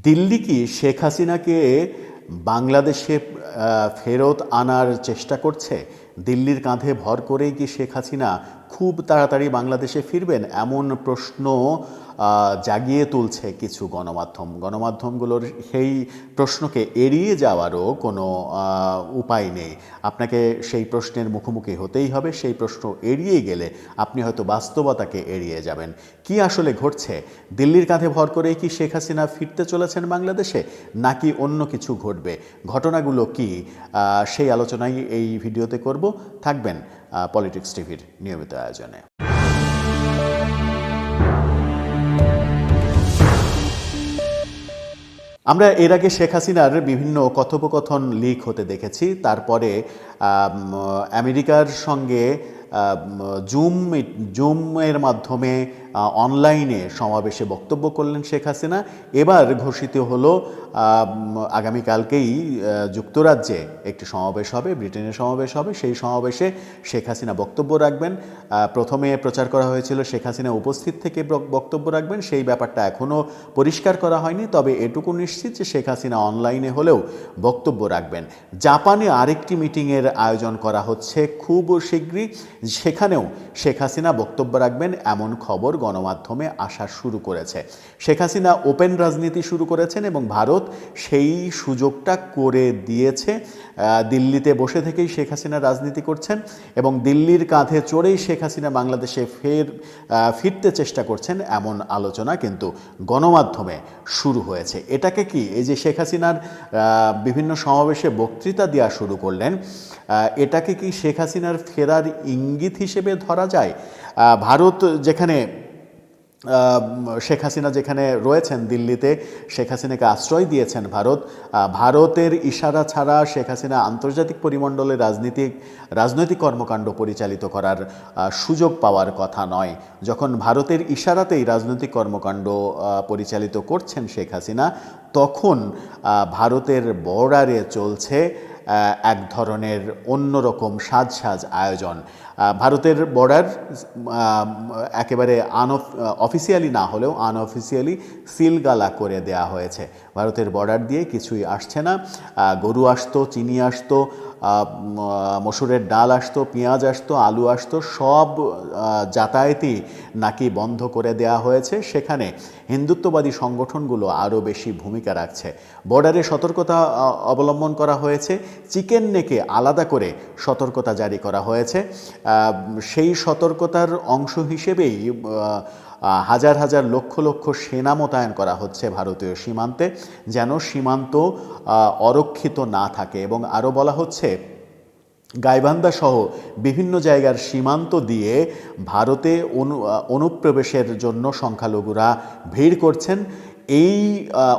দিল্লি কি শেখ হাসিনাকে বাংলাদেশে ফেরত আনার চেষ্টা করছে? দিল্লির কাঁধে ভর করেই কি শেখ হাসিনা খুব তাড়াতাড়ি বাংলাদেশে ফিরবেন? এমন প্রশ্ন জাগিয়ে তুলছে কিছু গণমাধ্যমগুলোর সেই প্রশ্নকে এড়িয়ে যাওয়ারও কোনো উপায় নেই। আপনাকে সেই প্রশ্নের মুখোমুখি হতেই হবে। সেই প্রশ্ন এড়িয়ে গেলে আপনি হয়তো বাস্তবতাকে এড়িয়ে যাবেন। কি আসলে ঘটছে? দিল্লির কাঁধে ভর করেই কি শেখ হাসিনা ফিরতে চলেছেন বাংলাদেশে, নাকি অন্য কিছু ঘটবে? ঘটনাগুলো কি, সেই আলোচনাই এই ভিডিওতে করব। থাকবেন পলিটিক্স টিভির নিয়মিত আয়োজনে। আমরা এর আগে শেখ হাসিনার বিভিন্ন কথোপকথন লিক হতে দেখেছি। তারপরে আমেরিকার সঙ্গে জুমের মাধ্যমে অনলাইনে সমাবেশে বক্তব্য করলেন শেখ হাসিনা। এবার ঘোষিত হলো আগামীকালকেই যুক্তরাজ্যে একটি সমাবেশ হবে, ব্রিটেনের সমাবেশ হবে। সেই সমাবেশে শেখ হাসিনা বক্তব্য রাখবেন। প্রথমে প্রচার করা হয়েছিল শেখ হাসিনা উপস্থিত থেকে বক্তব্য রাখবেন। সেই ব্যাপারটা এখনও পরিষ্কার করা হয়নি, তবে এটুকু নিশ্চিত যে শেখ হাসিনা অনলাইনে হলেও বক্তব্য রাখবেন। জাপানে আরেকটি মিটিংয়ের আয়োজন করা হচ্ছে খুব শীঘ্রই, সেখানেও শেখ হাসিনা বক্তব্য রাখবেন এমন খবর গণমাধ্যমে আসা শুরু করেছে। শেখ হাসিনা ওপেন রাজনীতি শুরু করেছেন এবং ভারত সেই সুযোগটা করে দিয়েছে। দিল্লিতে বসে থেকেই শেখ হাসিনা রাজনীতি করছেন এবং দিল্লির কাঁধে চড়েই শেখ হাসিনা বাংলাদেশে ফিরতে চেষ্টা করছেন এমন আলোচনা কিন্তু গণমাধ্যমে শুরু হয়েছে। এটাকে কি, এই যে শেখ হাসিনার বিভিন্ন সমাবেশে বক্তৃতা দেওয়া শুরু করলেন, এটাকে কি শেখ হাসিনার ফেরার ইঙ্গিত হিসেবে ধরা যায়? ভারত যেখানে শেখ হাসিনা যেখানে রয়েছেন, দিল্লিতে শেখ হাসিনাকে আশ্রয় দিয়েছেন ভারতের ইশারা ছাড়া শেখ হাসিনা আন্তর্জাতিক পরিমণ্ডলে রাজনৈতিক কর্মকাণ্ড পরিচালিত করার সুযোগ পাওয়ার কথা নয়। যখন ভারতের ইশারাতেই রাজনৈতিক কর্মকাণ্ড পরিচালিত করছেন শেখ হাসিনা, তখন ভারতের বর্ডারে চলছে এক ধরনের অন্যরকম সাজ আয়োজন। ভারতের বর্ডার একেবারে অফিসিয়ালি না হলেও আনঅফিসিয়ালি সিলগালা করে দেয়া হয়েছে। ভারতের বর্ডার দিয়ে কিছুই আসছে না। গরু আসতো, চিনি আসতো, মসুরের ডাল আসতো, পেঁয়াজ আসতো, আলু আসতো, সব যাতায়াতই নাকি বন্ধ করে দেয়া হয়েছে। সেখানে হিন্দুত্ববাদী সংগঠনগুলো আরও বেশি ভূমিকা রাখছে। বর্ডারে সতর্কতা অবলম্বন করা হয়েছে। চিকেন নেকে আলাদা করে সতর্কতা জারি করা হয়েছে। সেই সতর্কতার অংশ হিসেবেই হাজার হাজার লক্ষ সেনা মোতায়েন করা হচ্ছে ভারতীয় সীমান্তে, যেন সীমান্ত অরক্ষিত না থাকে। এবং আরও বলা হচ্ছে, গাইবান্ধা সহ বিভিন্ন জায়গার সীমান্ত দিয়ে ভারতে অনুপ্রবেশের জন্য সংখ্যালঘুরা ভিড় করছেন। এই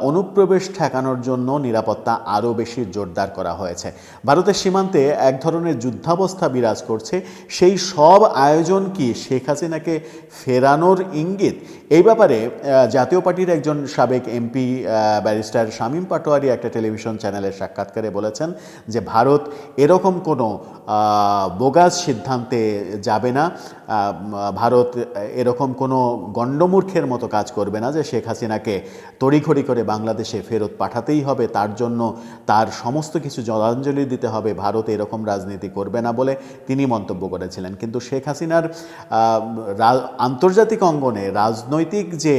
অনুপ্রবেশ ঠেকানোর জন্য নিরাপত্তা আরও বেশি জোরদার করা হয়েছে। ভারতের সীমান্তে এক ধরনের যুদ্ধাবস্থা বিরাজ করছে। সেই সব আয়োজন কি শেখ হাসিনাকে ফেরানোর ইঙ্গিত? এই ব্যাপারে জাতীয় পার্টির একজন সাবেক এমপি ব্যারিস্টার শামীম পাটোয়ারি একটা টেলিভিশন চ্যানেলের সাক্ষাৎকারে বলেছেন যে ভারত এরকম কোনো বোগাস সিদ্ধান্তে যাবে না। ভারত এরকম কোনো গণ্ডমূর্খের মতো কাজ করবে না যে শেখ হাসিনাকে তড়িঘড়ি করে বাংলাদেশে ফেরত পাঠাতেই হবে, তার জন্য তার সমস্ত কিছু জলাঞ্জলি দিতে হবে। ভারত এরকম রাজনীতি করবে না বলে তিনি মন্তব্য করেছিলেন। কিন্তু শেখ হাসিনার আন্তর্জাতিক অঙ্গনে রাজনৈতিক যে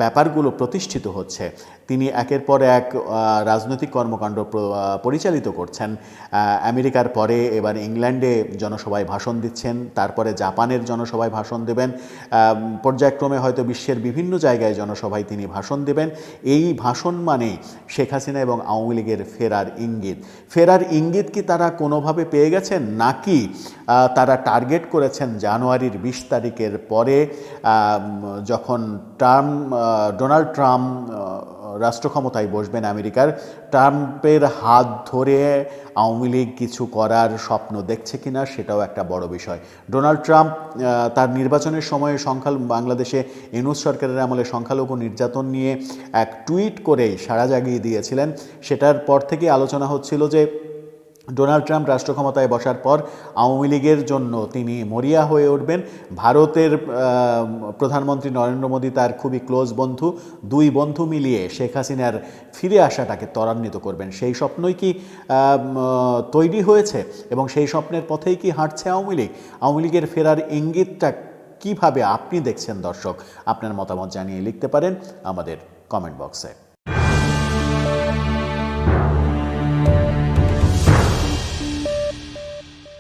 ব্যাপারগুলো প্রতিষ্ঠিত হচ্ছে, তিনি একের পর এক রাজনৈতিক কর্মকাণ্ড পরিচালিত করছেন। আমেরিকার পরে এবার ইংল্যান্ডে জনসভায় ভাষণ দিচ্ছেন, তারপরে জাপানের জনসভায় ভাষণ দেবেন, পর্যায়ক্রমে হয়তো বিশ্বের বিভিন্ন জায়গায় জনসভায় তিনি ভাষণ দেবেন। এই ভাষণ মানে শেখ হাসিনা এবং আওয়ামী লীগের ফেরার ইঙ্গিত কি তারা কোনোভাবে পেয়ে গেছেন, নাকি তারা টার্গেট করেছেন জানুয়ারির 20 তারিখের পরে, যখন ডোনাল্ড ট্রাম্প রাষ্ট্র ক্ষমতায় বসবেন আমেরিকার, ট্রাম্পের হাত ধরে আওয়ামী লীগ কিছু করার স্বপ্ন দেখছে কিনা সেটাও একটা বড় বিষয়। ডোনাল্ড ট্রাম্প তার নির্বাচনের সময়ে বাংলাদেশে ইউনূস সরকারের আমলে সংখ্যালঘু নির্যাতন নিয়ে এক টুইট করেই সাড়া জাগিয়ে দিয়েছিলেন। সেটার পর থেকে আলোচনা হচ্ছিল যে ডোনাল্ড ট্রাম্প রাষ্ট্র ক্ষমতায় বসার পর আওয়ামী লীগের জন্য তিনি মরিয়া হয়ে উঠবেন। ভারতের প্রধানমন্ত্রী নরেন্দ্র মোদী তার খুবই ক্লোজ বন্ধু, দুই বন্ধু মিলিয়ে শেখ হাসিনার ফিরে আসাটাকে ত্বরান্বিত করবেন। সেই স্বপ্নই কি তৈরি হয়েছে এবং সেই স্বপ্নের পথেই কি হাঁটছে আওয়ামী লীগ? আওয়ামী লীগের ফেরার ইঙ্গিতটা কিভাবে আপনি দেখছেন দর্শক? আপনার মতামত জানিয়ে লিখতে পারেন আমাদের কমেন্ট বক্সে।